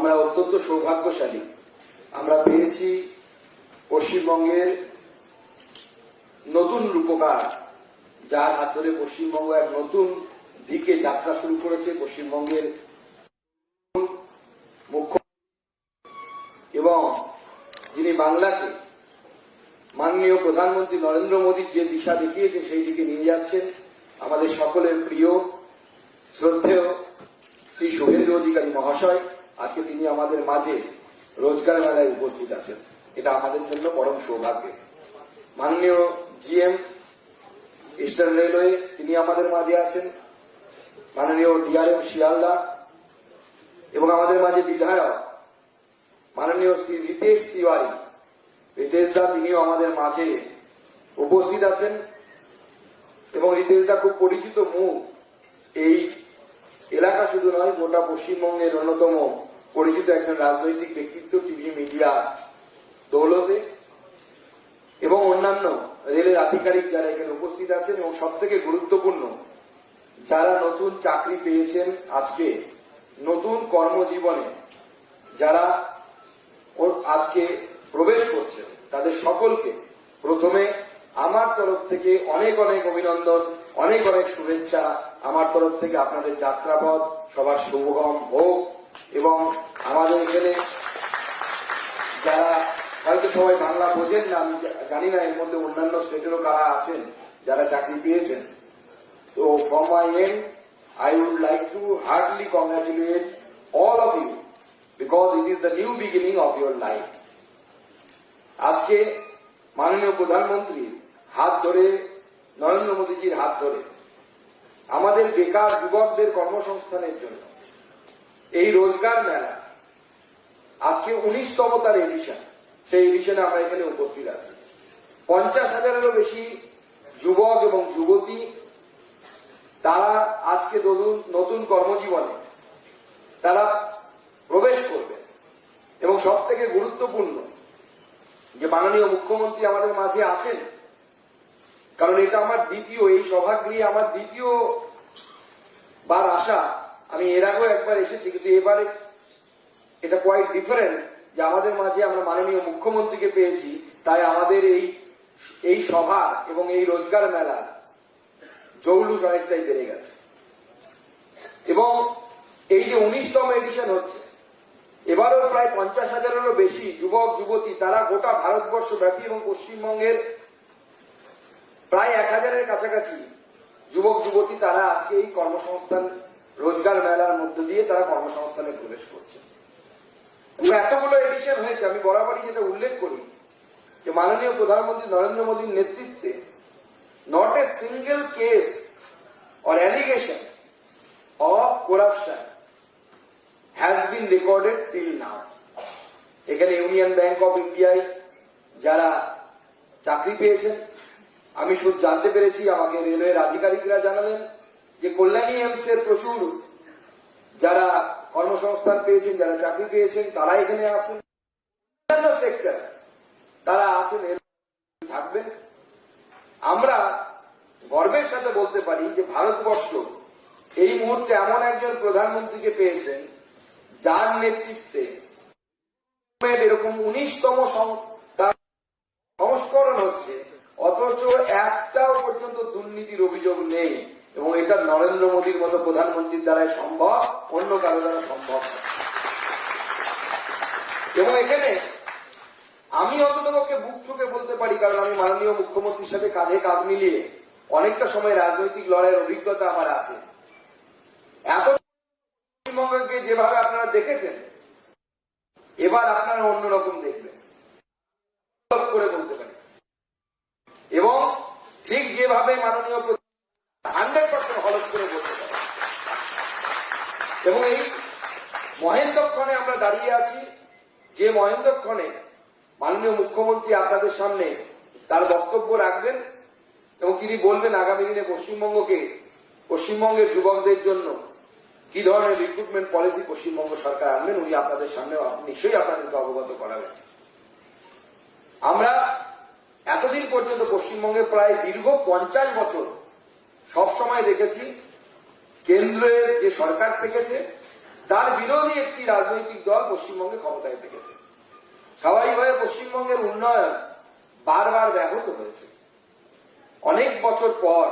আমরা অত্যন্ত সৌভাগ্যশালী। আমরা পেয়েছি পশ্চিমবঙ্গের নতুন রূপকার, যার হাত ধরে পশ্চিমবঙ্গ এক নতুন দিকে যাত্রা শুরু করেছে। পশ্চিমবঙ্গের মুখ্যমন্ত্রী এবং যিনি বাংলাকে মাননীয় প্রধানমন্ত্রী নরেন্দ্র মোদী যে দিশা দেখিয়েছে সেই দিকে নিয়ে যাচ্ছেন আমাদের সকলের প্রিয় শ্রদ্ধেয় শ্রী শুভেন্দু অধিকারী মহাশয়। আজকে তিনি আমাদের মাঝে রোজগার মেলায় উপস্থিত আছেন, এটা আমাদের জন্য পরম সৌভাগ্য। মাননীয় জিএম ইস্টার্ন রেলওয়ে তিনি আমাদের মাঝে আছেন, মাননীয় ডিআরএম শিয়ালদা এবং আমাদের মাঝে বিধায়ক মাননীয় শ্রী রিতেশ তিওয়ারি, রিতেশদা তিনিও আমাদের মাঝে উপস্থিত আছেন এবং রিতেশদা খুব পরিচিত মুখ এই এলাকা শুধু নয়, গোটা পশ্চিমবঙ্গের অন্যতম পরিচিত একজন রাজনৈতিক ব্যক্তিত্ব টিভি মিডিয়া দৌলতে এবং অন্যান্য রেলের আধিকারিক যারা এখানে উপস্থিত আছেন এবং সবথেকে গুরুত্বপূর্ণ যারা নতুন চাকরি পেয়েছেন, আজকে নতুন কর্মজীবনে যারা আজকে প্রবেশ করছেন, তাদের সকলকে প্রথমে আমার তরফ থেকে অনেক অনেক অভিনন্দন, অনেক অনেক শুভেচ্ছা। আমার তরফ থেকে আপনাদের যাত্রাপথ সবার শুভগম হোক এবং আমাদের এখানে যারা হয়তো সবাই বাংলা বোঝেন না, আমি জানি না এর মধ্যে অন্যান্য স্টেটেরও কারা আছেন যারা চাকরি পেয়েছেন। তো from my and I would like to heartily congratulate all of you because it is the new beginning of your life. আজকে মাননীয় প্রধানমন্ত্রী হাত ধরে, নরেন্দ্র মোদীজির হাত ধরে আমাদের বেকার যুবকদের কর্মসংস্থানের জন্য এই রোজগার মেলা আজকে 19তম তার এডিশন। সেই এডিশনে আমরা এখানে উপস্থিত আছি। 50,000-এরও বেশি যুবক এবং যুবতী তারা আজকে নতুন কর্মজীবনে তারা প্রবেশ করবে এবং সব থেকে গুরুত্বপূর্ণ যে মাননীয় মুখ্যমন্ত্রী আমাদের মাঝে আছেন, কারণ এটা আমার দ্বিতীয়, এই সভাগৃহে আমার দ্বিতীয় বার আসা। আমি এর আগেও একবার এসেছি, কিন্তু এবারে এটা কোয়াইট ডিফারেন্ট যে আমাদের মাঝে আমরা মাননীয় মুখ্যমন্ত্রীকে পেয়েছি, তাই আমাদের এই সভা এবং এই রোজগার মেলা জৌলুস অনেকটাই বেড়ে গেছে। এবং এই যে 19তম এডিশন হচ্ছে, এবারও প্রায় 50,000-এরও বেশি যুবক যুবতী তারা গোটা ভারতবর্ষ ব্যাপী এবং পশ্চিমবঙ্গের প্রায় 1000-এর কাছাকাছি যুবক যুবতী তারা আজকে এই কর্মসংস্থান রোজগার মেলার মধ্য দিয়ে তারা কর্মসংস্থানে প্রবেশ করছে। এবং এতগুলো এডিশন হয়েছে, আমি বরাবরই যেটা উল্লেখ করি যে মাননীয় প্রধানমন্ত্রী নরেন্দ্র মোদীর নেতৃত্বে not a single case or allegation of corruption has been recorded till now. এখানে ইউনিয়ন ব্যাংক অফ ইন্ডিয়ায় যারা চাকরি পেয়েছেন, আমি শুধু জানতে পেরেছি, আমাকে রেলওয়ের আধিকারিকরা জানালেন যে কল্যাণী এমস এর প্রচুর যারা কর্মসংস্থান পেয়েছেন, যারা চাকরি পেয়েছেন তারা এখানে আছেন। অন্যান্য সেক্টর তারা আছেন, থাকবেন। আমরা গর্বের সাথে বলতে পারি যে ভারতবর্ষ এই মুহূর্তে এমন একজন প্রধানমন্ত্রীকে পেয়েছেন যার নেতৃত্বে এরকম 19তম সংস্করণ হচ্ছে, অথচ একটাও পর্যন্ত দুর্নীতির অভিযোগ নেই। এবং এটা নরেন্দ্র মোদীর মতো প্রধানমন্ত্রীর দ্বারাই সম্ভব, অন্য কারো দ্বারা সম্ভব না। এবং এখানে আমি অন্ততপক্ষে বুক ঠুকে বলতে পারি, কারণ আমি মাননীয় মুখ্যমন্ত্রীর সাথে কাঁধে কাঁধ মিলিয়ে অনেকটা সময় রাজনৈতিক লড়াইয়ের অভিজ্ঞতা আমার আছে। এত পশ্চিমবঙ্গকে যেভাবে আপনারা দেখেছেন, এবার আপনারা অন্যরকম দেখবেন করে বলতে পারি। এবং ঠিক যেভাবে মাননীয় 100% হলফ করে বলতে পারি। এবং এই মহেন্দ্রক্ষণে আমরা দাঁড়িয়ে আছি, যে মহেন্দ্রক্ষণে মাননীয় মুখ্যমন্ত্রী আপনাদের সামনে তার বক্তব্য রাখবেন এবং তিনি বলবেন আগামী দিনে পশ্চিমবঙ্গের যুবকদের জন্য কি ধরনের রিক্রুটমেন্ট পলিসি পশ্চিমবঙ্গ সরকার আনবেন। উনি আপনাদের সামনে নিশ্চয়ই আপনাদেরকে অবগত করাবেন। আমরা এতদিন পর্যন্ত পশ্চিমবঙ্গে প্রায় দীর্ঘ 50 বছর সবসময় দেখেছি কেন্দ্রের যে সরকার থেকেছে তার বিরোধী একটি রাজনৈতিক দল পশ্চিমবঙ্গে ক্ষমতায় থেকেছে। স্বাভাবিকভাবে পশ্চিমবঙ্গের উন্নয়ন বারবার ব্যাহত হয়েছে। অনেক বছর পর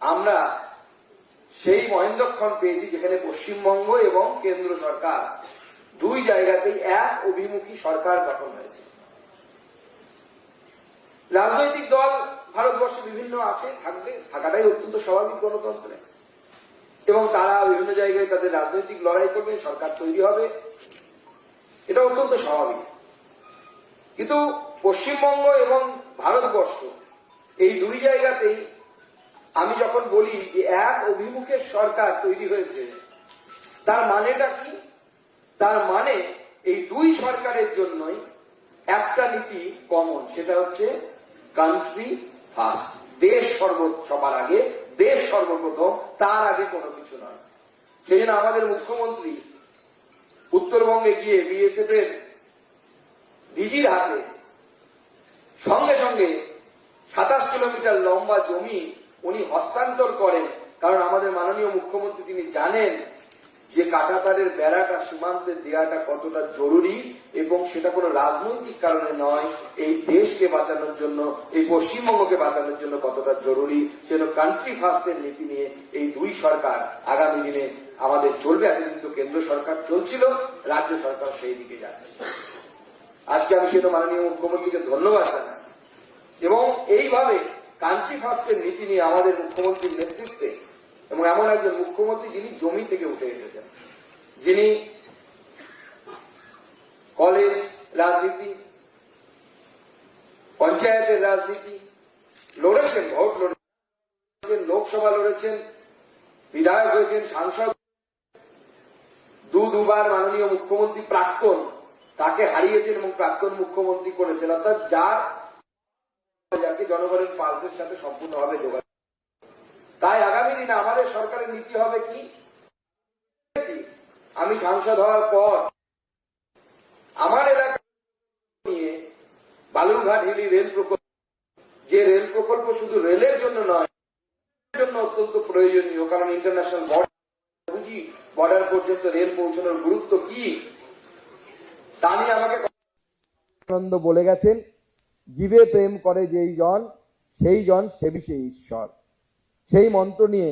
আমরা সেই মহেন্দ্রক্ষণ পেয়েছি যেখানে পশ্চিমবঙ্গ এবং কেন্দ্র সরকার দুই জায়গাতেই এক অভিমুখী সরকার গঠন হয়েছে। রাজনৈতিক দল ভারতবর্ষে বিভিন্ন আছে, থাকবে, থাকাটাই অত্যন্ত স্বাভাবিক গণতন্ত্রে, এবং তারা বিভিন্ন জায়গায় তাদের রাজনৈতিক লড়াই করবে, সরকার তৈরি হবে, এটা অত্যন্ত স্বাভাবিক। কিন্তু পশ্চিমবঙ্গ এবং ভারতবর্ষ এই দুই জায়গাতেই আমি যখন বলি যে এক অভিমুখের সরকার তৈরি হয়েছে, তার মানেটা কি? তার মানে এই দুই সরকারের জন্যই একটা নীতি কমন, সেটা হচ্ছে কান্ট্রি ফার্স্ট, দেশ সবার আগে, দেশ সর্বপ্রথম, তার আগে কোনো কিছু নয়। সেই জন্য আমাদের মুখ্যমন্ত্রী উত্তরবঙ্গে গিয়ে বিএসএফ এর ডিজির হাতে সঙ্গে সঙ্গে 27 কিলোমিটার লম্বা জমি উনি হস্তান্তর করেন, কারণ আমাদের মাননীয় মুখ্যমন্ত্রী তিনি জানেন যে কাঁটাতারের বেড়াটা সীমান্তে দেওয়াটা কতটা জরুরি, এবং সেটা কোনো রাজনৈতিক কারণে নয়, এই দেশকে বাঁচানোর জন্য, এই পশ্চিমবঙ্গকে বাঁচানোর জন্য কতটা জরুরি। সেজন্য কান্ট্রি ফার্স্টের নীতি নিয়ে এই দুই সরকার আগামী দিনে আমাদের চলবে। এতদিন তো কেন্দ্র সরকার চলছিল, রাজ্য সরকার সেই দিকে যাচ্ছে। আজকে আমি সেটা মাননীয় মুখ্যমন্ত্রীকে ধন্যবাদ জানাই, এবং এইভাবে কান্ট্রি ফার্স্টের নীতি নিয়ে আমাদের মুখ্যমন্ত্রীর নেতৃত্বে, এবং এমন একজন মুখ্যমন্ত্রী যিনি জমি থেকে উঠে এসেছেন, যিনি কলেজ রাজনীতি, পঞ্চায়েতের রাজনীতি লড়েছেন, ভোট লড়েছেন, লোকসভা লড়েছেন, বিধায়ক হয়েছেন, সাংসদ, দুবার মাননীয় মুখ্যমন্ত্রী প্রাক্তন তাকে হারিয়েছেন এবং প্রাক্তন মুখ্যমন্ত্রী করেছেন, অর্থাৎ যাকে জনগণের পালসের সাথে সম্পূর্ণভাবে যোগাযোগ। তাই আগামী দিনে আমাদের সরকারের নীতি হবে কি? আমি সাংসদ হওয়ার পর আমার এলাকা নিয়ে বালুরঘাট হিলি রেল প্রকল্প, যে রেল প্রকল্প শুধু রেলের জন্য নয়, জন্য অত্যন্ত প্রয়োজনীয়, কারণ ইন্টারন্যাশনাল বুঝি বর্ডার পর্যন্ত রেল পৌঁছানোর গুরুত্ব কি, তা নিয়ে আমাকে আনন্দ বলে গেছেন। জীবে প্রেম করে যেই জন, সেই জন সেবি সেই ঈশ্বর। সেই মন্ত্র নিয়ে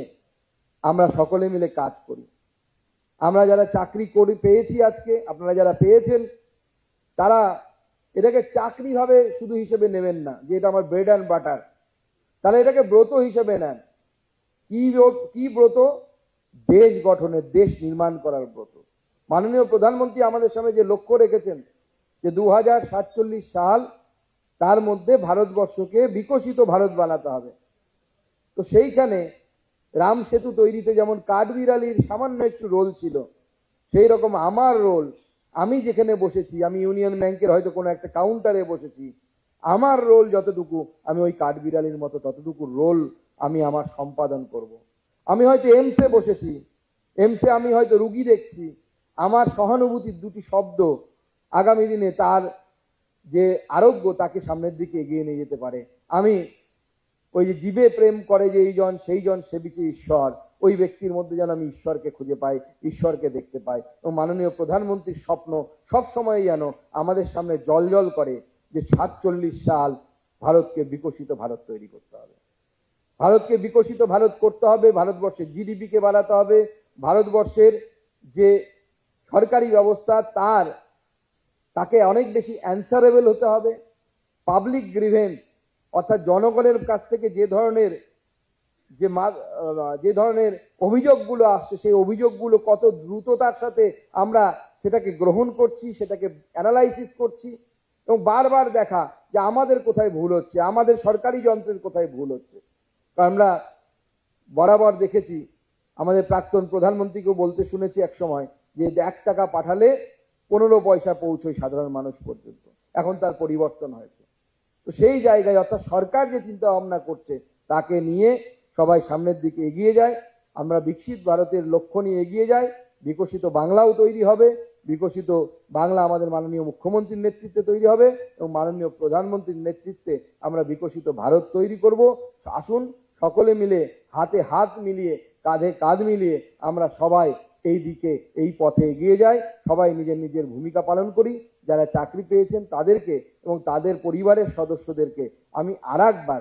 আমরা সকলে মিলে কাজ করি। আমরা যারা চাকরি পেয়েছি আজকে, আপনারা যারা পেয়েছেন, তারা এটাকে চাকরি ভাবে শুধু হিসেবে নেবেন না যে এটা আমার ব্রেড অ্যান্ড বাটার, তারা এটাকে ব্রত হিসেবে নেন। কি ব্রত? দেশ গঠনের, দেশ নির্মাণ করার ব্রত। মাননীয় প্রধানমন্ত্রী আমাদের সামনে যে লক্ষ্য রেখেছেন যে 2047 সাল, তার মধ্যে ভারতবর্ষকে বিকশিত ভারত বানাতে হবে। তো সেইখানে রাম সেতু তৈরিতে যেমন কাঠবিড়ালির সামান্য একটু রোল ছিল, সেই রকম আমার রোল, আমি যেখানে বসেছি, আমি ইউনিয়ন ব্যাংকের হয়তো কোনো একটা কাউন্টারে বসেছি, আমার রোল যতটুকু, আমি ওই কাঠবিড়ালির মতো ততটুকু রোল আমি আমার সম্পাদন করব। আমি হয়তো এমসে বসেছি, এমসে আমি হয়তো রুগী দেখছি, আমার সহানুভূতির দুটি শব্দ আগামী দিনে তার যে আরোগ্য তাকে সামনের দিকে এগিয়ে নিয়ে যেতে পারে। আমি ওই যে জীবে প্রেম করে যে এই জন সেই জন সেবিছে ঈশ্বর, ওই ব্যক্তির মধ্যে যেন আমি ঈশ্বরকে খুঁজে পাই, ঈশ্বরকে দেখতে পাই। এবং মাননীয় প্রধানমন্ত্রীর স্বপ্ন সবসময় যেন আমাদের সামনে জল করে যে 47 সাল ভারতকে বিকশিত ভারত তৈরি করতে হবে। ভারতকে বিকশিত ভারত করতে হবে, ভারতবর্ষের জিডিপিকে বাড়াতে হবে, ভারতবর্ষের যে সরকারি ব্যবস্থা তাকে অনেক বেশি অ্যান্সারেবল হতে হবে। পাবলিক গ্রিভেন্স, অর্থাৎ জনগণের কাছ থেকে যে ধরনের অভিযোগগুলো আসছে, সেই অভিযোগগুলো কত দ্রুততার সাথে আমরা সেটাকে গ্রহণ করছি, সেটাকে অ্যানালাইসিস করছি, এবং বারবার দেখা যে আমাদের কোথায় ভুল হচ্ছে, আমাদের সরকারি যন্ত্রের কোথায় ভুল হচ্ছে। কারণ আমরা বরাবর দেখেছি, আমাদের প্রাক্তন প্রধানমন্ত্রীকেও বলতে শুনেছি এক সময় যে 1 টাকা পাঠালে 15 পয়সা পৌঁছয় সাধারণ মানুষ পর্যন্ত। এখন তার পরিবর্তন হয়েছে। তো সেই জায়গায়, অর্থাৎ সরকার যে চিন্তা ভাবনা করছে তাকে নিয়ে সবাই সামনের দিকে এগিয়ে যায়। আমরা বিকশিত ভারতের লক্ষ্য নিয়ে এগিয়ে যাই। বিকশিত বাংলাও তৈরি হবে, বিকশিত বাংলা আমাদের মাননীয় মুখ্যমন্ত্রীর নেতৃত্বে তৈরি হবে, এবং মাননীয় প্রধানমন্ত্রীর নেতৃত্বে আমরা বিকশিত ভারত তৈরি করব। আসুন সকলে মিলে হাতে হাত মিলিয়ে, কাঁধে কাঁধ মিলিয়ে আমরা সবাই এই দিকে এই পথে এগিয়ে যায়। সবাই নিজের নিজের ভূমিকা পালন করি। যারা চাকরি পেয়েছেন তাদেরকে এবং তাদের পরিবারের সদস্যদেরকে আমি আরেকবার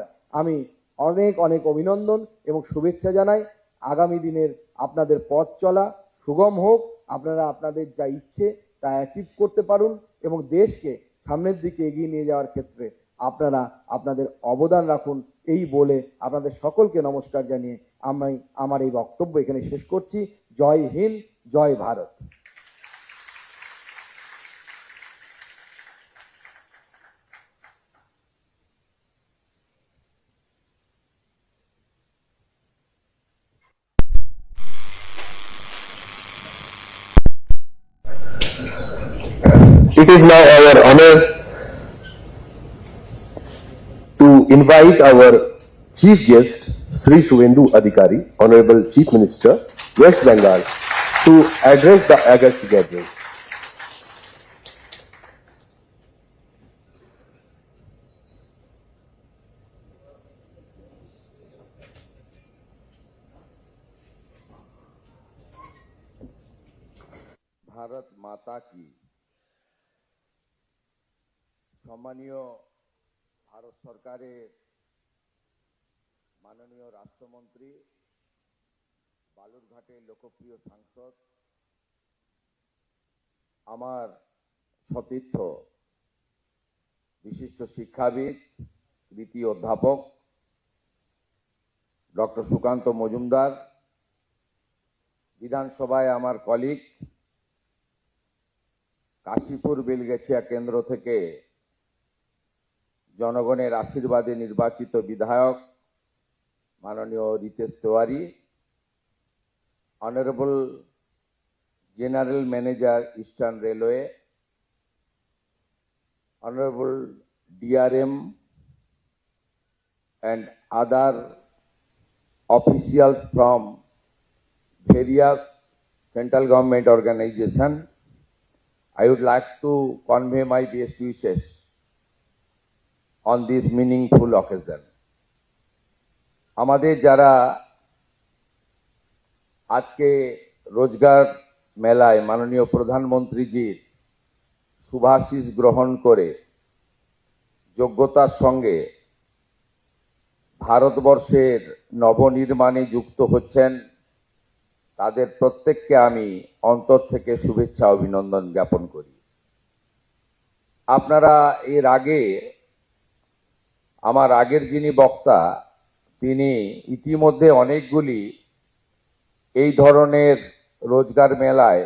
অনেক অনেক অভিনন্দন এবং শুভেচ্ছা জানাই। আগামী দিনের আপনাদের পথ চলা সুগম হোক, আপনারা আপনাদের যা ইচ্ছে তা অ্যাচিভ করতে পারুন এবং দেশকে সামনের দিকে এগিয়ে নিয়ে যাওয়ার ক্ষেত্রে আপনারা আপনাদের অবদান রাখুন। এই বলে আপনাদের সকলকে নমস্কার জানিয়ে আমি আমার এই বক্তব্য এখানে শেষ করছি। জয় হিন্দ, জয় Bharat. It is now our honor to invite our chief guest, Sri Suvendu Adhikari, Honorable Chief Minister, West Bengal, to address the August gathering. Bharat মাতা কি। সম্মানীয় ভারত সরকারের মাননীয় রাষ্ট্রমন্ত্রী, বালুরঘাটের লোকপ্রিয় সাংসদ, আমার সতীর্থ বিশিষ্ট শিক্ষাবিদ, কৃতি অধ্যাপক ডক্টর সুকান্ত মজুমদার, বিধানসভায় আমার কলিগ, কাশীপুর বেলগেছিয়া কেন্দ্র থেকে জনগণের আশীর্বাদে নির্বাচিত বিধায়ক মাননীয় Ritesh Tewari, honourable general manager Eastern Railway, honourable DRM and other officials from various central government organizations, I would like to convey my best wishes on this meaningful occasion. আমাদের যারা আজকে রোজগার মেলায় মাননীয় প্রধানমন্ত্রীজির শুভাশিস গ্রহণ করে যোগ্যতার সঙ্গে ভারতবর্ষের নবনির্মাণে যুক্ত হচ্ছেন, তাদের প্রত্যেককে আমি অন্তর থেকে শুভেচ্ছা অভিনন্দন জ্ঞাপন করি। আপনারা এর আগে আমার আগের যিনি বক্তা তিনি ইতিমধ্যে অনেকগুলি এই ধরনের রোজগার মেলায়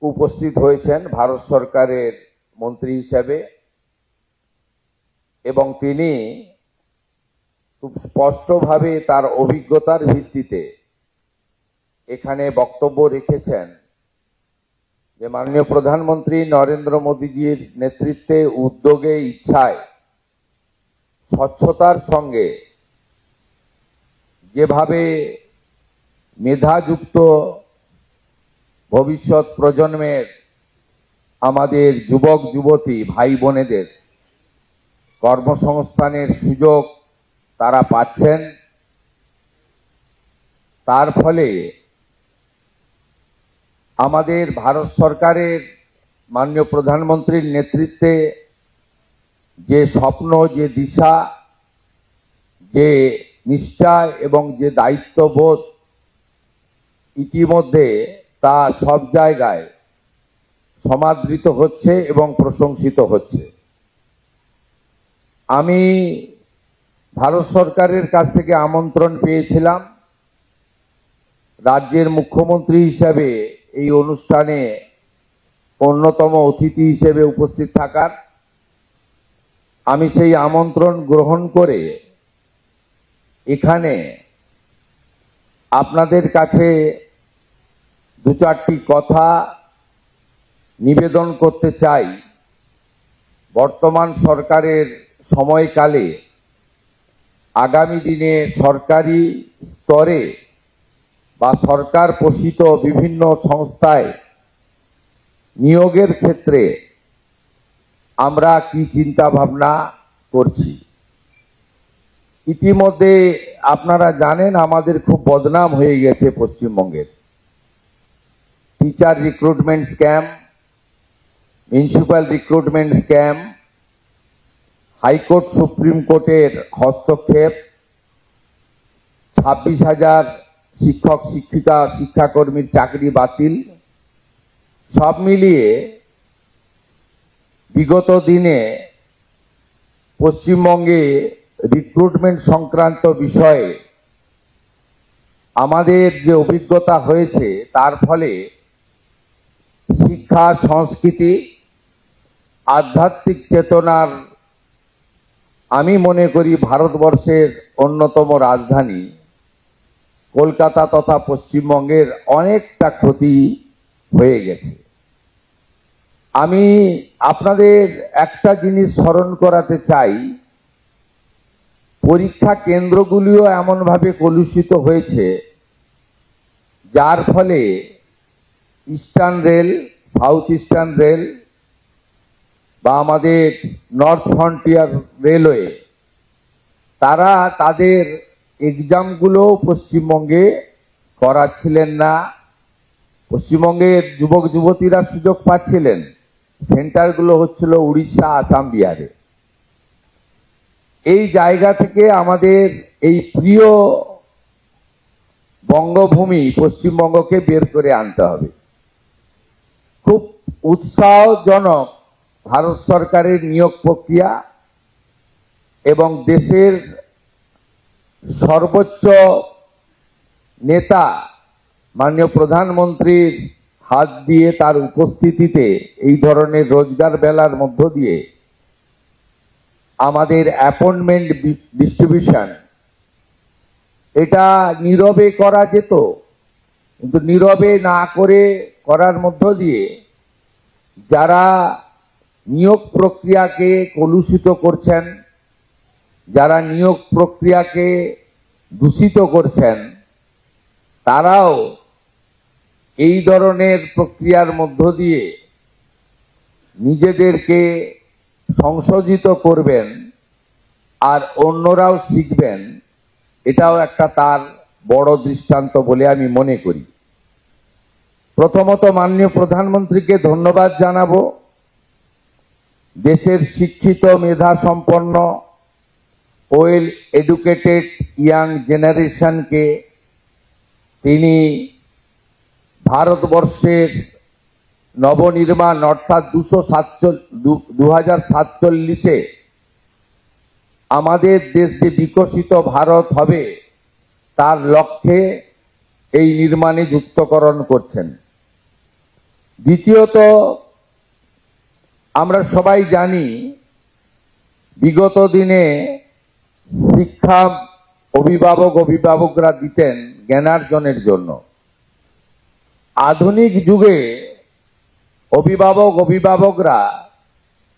উপস্থিত হয়েছেন ভারত সরকারের মন্ত্রী হিসেবে এবং তিনি খুব স্পষ্টভাবে তার অভিজ্ঞতার ভিত্তিতে এখানে বক্তব্য রেখেছেন যে মাননীয় প্রধানমন্ত্রী নরেন্দ্র মোদীজির নেতৃত্বে, উদ্যোগে, ইচ্ছায় স্বচ্ছতার সঙ্গে যেভাবে মেধাযুক্ত ভবিষ্যৎ প্রজন্মের আমাদের যুবক যুবতী ভাই বোনেদের কর্মসংস্থানের সুযোগ তারা পাচ্ছেন, তার ফলে আমাদের ভারত সরকারের মাননীয় প্রধানমন্ত্রীর নেতৃত্বে যে স্বপ্ন, যে দিশা, যে নিষ্ঠা এবং যে দায়িত্ববোধ ইতিমধ্যে তা সব জায়গায় সমাদৃত হচ্ছে এবং প্রশংসিত হচ্ছে। আমি ভারত সরকারের কাছ থেকে আমন্ত্রণ পেয়েছিলাম রাজ্যের মুখ্যমন্ত্রী হিসেবে এই অনুষ্ঠানে অন্যতম অতিথি হিসেবে উপস্থিত থাকার। আমি সেই আমন্ত্রণ গ্রহণ করে এখানে আপনাদের কাছে দু চারটি কথা নিবেদন করতে চাই। বর্তমান সরকারের সময়কালে আগামী দিনে সরকারি স্তরে বা সরকার পোষিত বিভিন্ন সংস্থায় নিয়োগের ক্ষেত্রে আমরা কি চিন্তা ভাবনা করছি। ইতিমধ্যে আপনারা জানেন আমাদের খুব বদনাম হয়ে গেছে পশ্চিমবঙ্গের। Teacher recruitment scam, municipal recruitment scam, high court supreme কোর্টের হস্তক্ষেপ, 26,000 শিক্ষক শিক্ষিকা শিক্ষাকর্মীর চাকরি বাতিল, সব মিলিয়ে বিগত দিনে পশ্চিমবঙ্গে রিক্রুটমেন্ট সংক্রান্ত বিষয়ে আমাদের যে অভিজ্ঞতা হয়েছে তার ফলে শিক্ষা, সংস্কৃতি, আধ্যাত্মিক চেতনার আমি মনে করি ভারতবর্ষের অন্যতম রাজধানী কলকাতা তথা পশ্চিমবঙ্গের অনেকটা ক্ষতি হয়ে গেছে। আমি আপনাদের একটা জিনিস স্মরণ করাতে চাই, পরীক্ষা কেন্দ্রগুলিও এমনভাবে কলুষিত হয়েছে যার ফলে eastern rail, south eastern rail বা আমাদের নর্থ ফ্রন্টিয়ার রেলওয়ে তারা তাদের এক্সামগুলো পশ্চিমবঙ্গে করাচ্ছিলেন না। পশ্চিমবঙ্গের যুবক যুবতীরা সুযোগ পাচ্ছিলেন, সেন্টারগুলো হচ্ছিল উড়িষ্যা, আসাম, বিহারে। এই জায়গা থেকে আমাদের এই প্রিয় বঙ্গভূমি পশ্চিমবঙ্গকে বের করে আনতে হবে। খুব উৎসাহজনক ভারত সরকারের নিয়োগ প্রক্রিয়া এবং দেশের সর্বোচ্চ নেতা মাননীয় প্রধানমন্ত্রীর হাত দিয়ে তার উপস্থিতিতে এই ধরনের রোজগার মেলার মধ্য দিয়ে আমাদের অ্যাপয়েন্টমেন্ট ডিস্ট্রিবিউশন, এটা নীরবে করা যেত, কিন্তু নীরবে না করে করার মধ্য দিয়ে যারা নিয়োগ প্রক্রিয়াকে কলুষিত করছেন, যারা নিয়োগ প্রক্রিয়াকে দূষিত করছেন, তারাও এই ধরনের প্রক্রিয়ার মধ্য দিয়ে নিজেদেরকে সংশোধিত করবেন আর অন্যরাও শিখবেন। এটাও একটা তার বড় দৃষ্টান্ত বলে আমি মনে করি। প্রথমত মাননীয় প্রধানমন্ত্রীকে ধন্যবাদ জানাবো। দেশের শিক্ষিত, মেধা সম্পন্ন, ওয়েল এডুকেটেড ইয়াং জেনারেশনকে তিনি ভারতবর্ষের নবনির্মাণ অর্থাৎ 2047 আমাদের দেশ যে বিকশিত ভারত হবে তার লক্ষ্যে এই নির্মাণে যুক্তকরণ করছেন। দ্বিতীয়ত, আমরা সবাই জানি বিগত দিনে শিক্ষা অভিভাবকরা দিতেন জ্ঞানার্জনের জন্য। আধুনিক যুগে অভিভাবকরা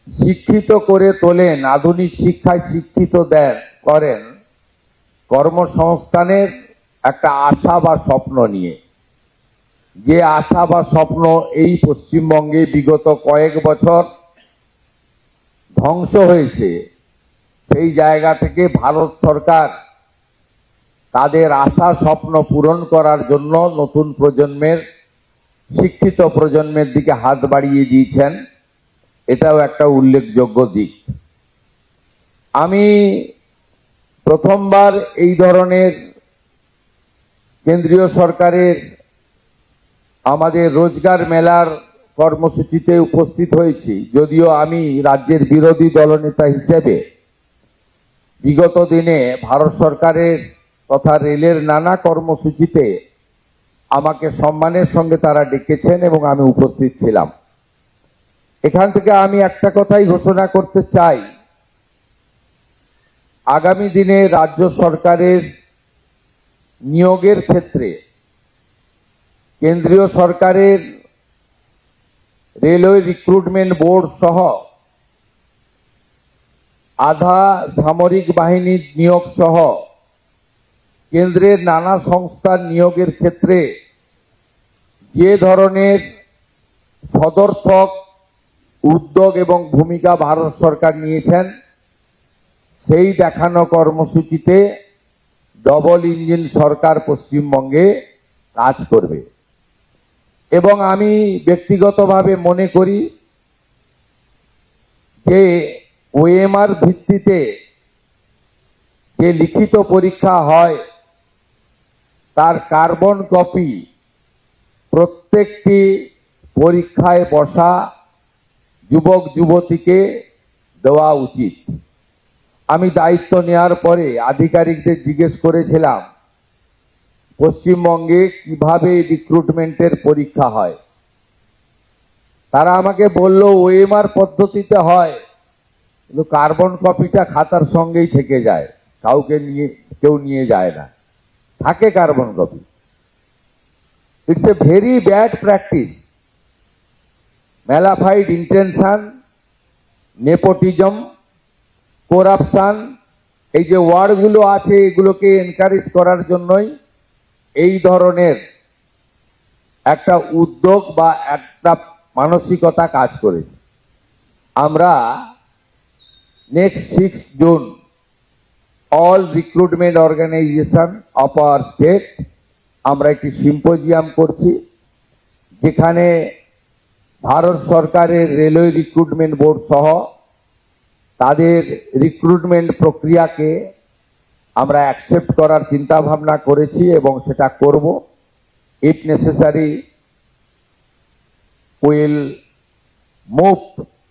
শিক্ষিত করে তোলেন, আধুনিক শিক্ষায় শিক্ষিত করেন কর্মসংস্থানের একটা আশা বা স্বপ্ন নিয়ে। যে আশা বা স্বপ্ন এই পশ্চিমবঙ্গে বিগত কয়েক বছর ধ্বংস হয়েছে, সেই জায়গা থেকে ভারত সরকার তাদের আশা স্বপ্ন পূরণ করার জন্য নতুন প্রজন্মের, শিক্ষিত প্রজন্মের দিকে হাত বাড়িয়ে দিয়েছেন। এটাও একটা উল্লেখযোগ্য দিক। আমি প্রথমবার এই ধরনের কেন্দ্রীয় সরকারের আমাদের রোজগার মেলার কর্মসূচিতে উপস্থিত হয়েছি, যদিও আমি রাজ্যের বিরোধী দলনেতা হিসেবে বিগত দিনে ভারত সরকারের তথা রেলের নানা কর্মসূচিতে আমাকে সম্মানের সঙ্গে তারা ডেকেছেন এবং আমি উপস্থিত ছিলাম। এখান থেকে আমি একটা কথাই ঘোষণা করতে চাই, আগামী দিনে রাজ্য সরকারের নিয়োগের ক্ষেত্রে কেন্দ্রীয় সরকারের রেলওয়ে রিক্রুটমেন্ট বোর্ড সহ আধা সামরিক বাহিনীর নিয়োগ সহ কেন্দ্রের নানা সংস্থার নিয়োগের ক্ষেত্রে যে ধরনের সদর্থক উদ্যোগ এবং ভূমিকা ভারত সরকার নিয়েছেন, সেই দেখানো কর্মসূচিতে ডবল ইঞ্জিন সরকার পশ্চিমবঙ্গে কাজ করবে। এবং আমি ব্যক্তিগতভাবে মনে করি যে ওএমআর ভিত্তিতে যে লিখিত পরীক্ষা হয় তার কার্বন কপি প্রত্যেকটি পরীক্ষায় বসা যুবক যুবতীকে দেওয়া উচিত। আমি দায়িত্ব নেওয়ার পরে আধিকারিকদের জিজ্ঞেস করেছিলাম পশ্চিমবঙ্গে কিভাবে রিক্রুটমেন্টের পরীক্ষা হয়। তারা আমাকে বলল ওএমআর পদ্ধতিতে হয়, কিন্তু কার্বন কপিটা খাতার সঙ্গেই থেকে যায়, কেউ নিয়ে যায় না, থাকে carbon copy. It's a very bad practice. Mala fide intention, nepotism, corruption, এই যে ওয়ার্ডগুলো আছে এগুলোকে এনকারেজ করার জন্যই এই ধরনের একটা উদ্যোগ বা একটা মানসিকতা কাজ করেছে। আমরা next 6 June all recruitment organisation of our state আমরা একটি সিম্পোজিয়াম করছি, যেখানে ভারত সরকারের রেলওয়ে রিক্রুটমেন্ট বোর্ড সহ তাদের রিক্রুটমেন্ট প্রক্রিয়াকে আমরা অ্যাকসেপ্ট করার চিন্তা ভাবনা করেছি এবং সেটা করব। If necessary will move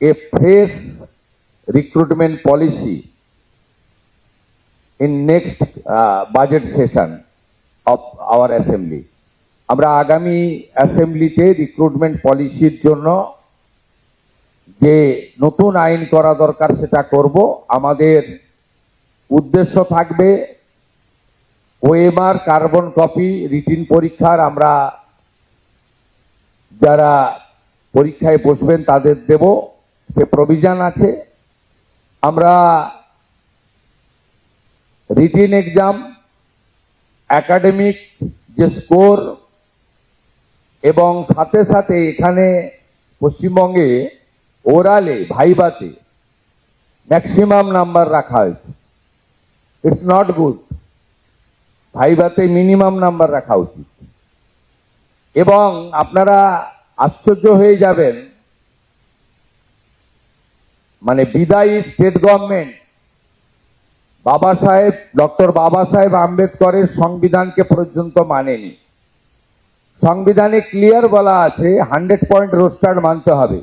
A fresh recruitment policy in next budget session of our assembly. আমরা আগামী অ্যাসেম্বলিতে রিক্রুটমেন্ট পলিসির জন্য যে নতুন আইন করা দরকার সেটা করব। আমাদের উদ্দেশ্য থাকবে ওএমআর কার্বন কপি রিটিন পরীক্ষার আমরা যারা পরীক্ষায় বসবেন তাদের দেব, সে প্রভিশন আছে। আমরা রিটিন এক্সাম, একাডেমিক যে স্কোর এবং সাথে সাথে এখানে পশ্চিমবঙ্গে ওরালে ভাইভাতে ম্যাক্সিমাম নাম্বার রাখা হয়েছে। It's not good. ভাইভাতে মিনিমাম নাম্বার রাখা উচিত। এবং আপনারা আশ্চর্য হয়ে যাবেন, মানে বিদায়ী স্টেট গভর্নমেন্ট ডক্টর বাবা সাহেব আম্বেদকরের সংবিধানকে পর্যন্ত মানেনি। সংবিধানে ক্লিয়ার বলা আছে 100 পয়েন্ট রোস্টার মানতে হবে।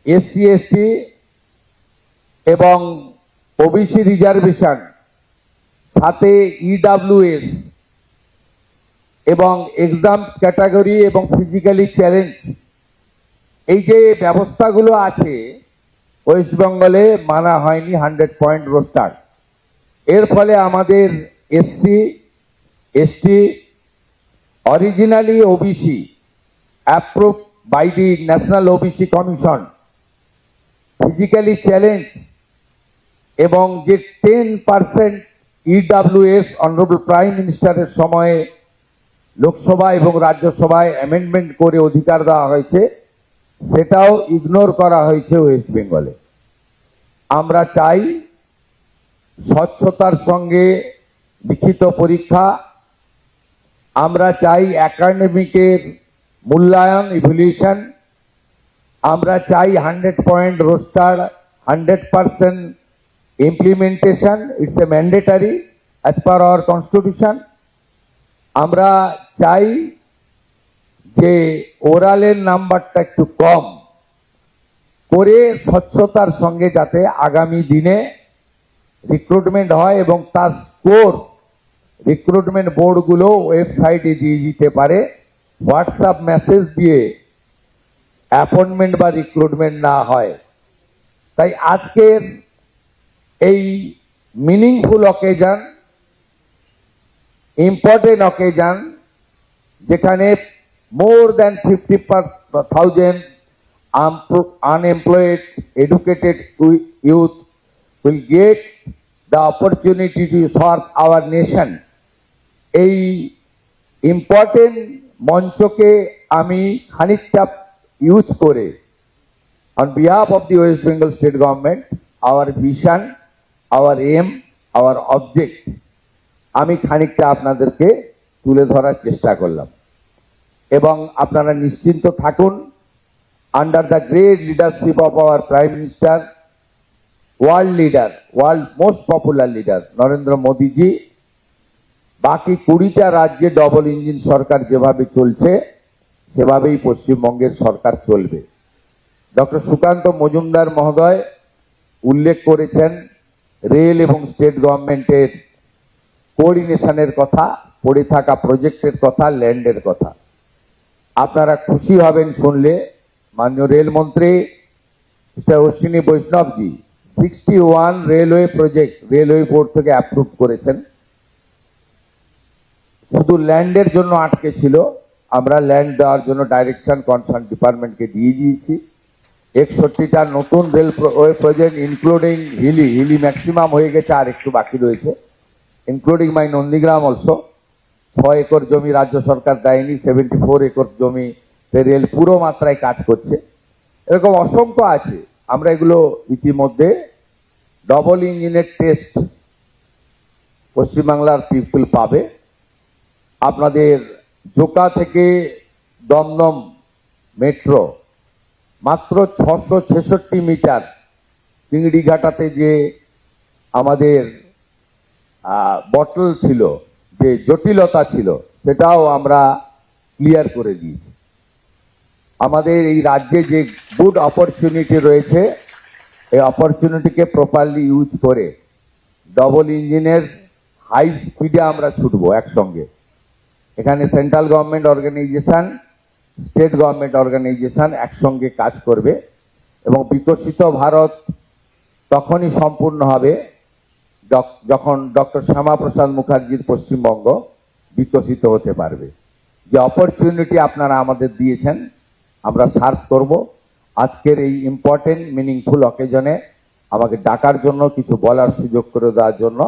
এসসি এসটি এবং ওবিসি রিজার্ভেশন, সাথে ইডব্লিউএস এবং এক্সাম ক্যাটাগরি এবং ফিজিক্যালি চ্যালেঞ্জ, এই যে ব্যবস্থাগুলো আছে ওয়েস্ট বেঙ্গলে মানা হয়নি 100 পয়েন্ট রোস্টার। এর ফলে আমাদের SC ST originally OBC approve by the national OBC commission, physically challenge এবং যে 10% ইডব্লিউএস অনারেবল প্রাইম মিনিস্টারের সময়ে লোকসভা এবং রাজ্যসভায় অ্যামেন্ডমেন্ট করে অধিকার দেওয়া হয়েছে, সেটাও ইগনোর করা হয়েছে ওয়েস্ট বেঙ্গলে। আমরা চাই স্বচ্ছতার সঙ্গে লিখিত পরীক্ষা, আমরা চাই একাডেমিকের মূল্যায়ন ইভ্যালুয়েশন, আমরা চাই 100 point roaster, 100% implementation, it's a mandatory as per hour constitution. আমরা চাই যে ওরালের নাম্বারটা একটু কম করে স্বচ্ছতার সঙ্গে যাতে আগামী দিনে রিক্রুটমেন্ট হয় এবং তার স্কোর রিক্রুটমেন্ট বোর্ডগুলো ওয়েবসাইটে দিয়ে দিতে পারে, হোয়াটসঅ্যাপ মেসেজ দিয়ে অ্যাপয়েন্টমেন্ট বা রিক্রুটমেন্ট না হয়। তাই আজকের এই মিনিংফুল অকেশন, ইম্পর্টেন্ট অকেশন, যেখানে more than 50,000 unemployed educated youth will get the opportunity to serve our nation, এই ইম্পর্টেন্ট মঞ্চকে আমি খানিকটা ইউজ করে on behalf of the West Bengal State Government, our vision, our aim, our object, আমি খানিকটা আপনাদেরকে তুলে ধরার চেষ্টা করলাম। এবং আপনারা নিশ্চিন্ত থাকুন, under the great leadership of our prime minister, world most popular leader Narendra Modiji, বাকি 20টা রাজ্যে ডবল ইঞ্জিন সরকার যেভাবে চলছে সেভাবেই পশ্চিমবঙ্গের সরকার চলবে। ডক্টর সুকান্ত মজুমদার মহোদয় উল্লেখ করেছেন রেল এবং স্টেট গভর্নমেন্টের কোঅর্ডিনেশনের কথা, পড়ে থাকা প্রজেক্টের কথা, ল্যান্ডের কথা। আপনারা খুশি হবেন শুনলে, মাননীয় রেলমন্ত্রী mister Ashwini Vaishnavji 61 railway project railway board থেকে অ্যাপ্রুভ করেছেন। শুধু ল্যান্ডের জন্য আটকে ছিল, আমরা ল্যান্ড দেওয়ার জন্য ডাইরেকশন কনসার্ন ডিপার্টমেন্টকে দিয়ে দিয়েছি। 61টা নতুন railway project including Hili maximum হয়ে গেছে, আর একটু বাকি রয়েছে, including my Nandigram also. 6 acre জমি রাজ্য সরকার দেয়নি, 74 একর জমি রেল পুরো মাত্রায় কাজ করছে। এরকম অসংখ্য আছে। আমরা এগুলো ইতিমধ্যে ডবল ইঞ্জিনের টেস্ট পশ্চিমবাংলার পিপল পাবে। আপনাদের জোকা থেকে দমদম মেট্রো মাত্র 666 মিটার, চিংড়িঘাটাতে যে আমাদের বটল ছিল, যে জটিলতা ছিল, সেটাও আমরা ক্লিয়ার করে দিয়েছি। আমাদের এই রাজ্যে যে গুড অপরচুনিটি রয়েছে, এই অপরচুনিটিকে প্রপারলি ইউজ করে ডবল ইঞ্জিনের হাই স্পিডে আমরা ছুটবো একসঙ্গে। এখানে central government organisation, state government organisation একসঙ্গে কাজ করবে এবং বিকশিত ভারত তখনই সম্পূর্ণ হবে যখন ডক্টর শ্যামাপ্রসাদ মুখার্জির পশ্চিমবঙ্গ বিকশিত হতে পারবে। যে অপরচুনিটি আপনারা আমাদের দিয়েছেন আমরা সার্ভ করব। আজকের এই ইম্পর্টেন্ট মিনিংফুল অকেজনে আমাকে ডাকার জন্য, কিছু বলার সুযোগ করে দেওয়ার জন্য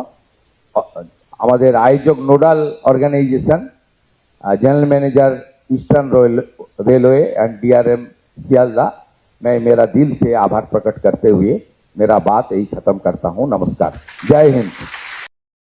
আমাদের আয়োজক nodal organisation, general manager Eastern Railway and DRM Sealdah, मैं मेरा दिल से आभार प्रकट करते हुए मेरा बात यही खत्म करता हूं। नमस्कार, जय हिंद।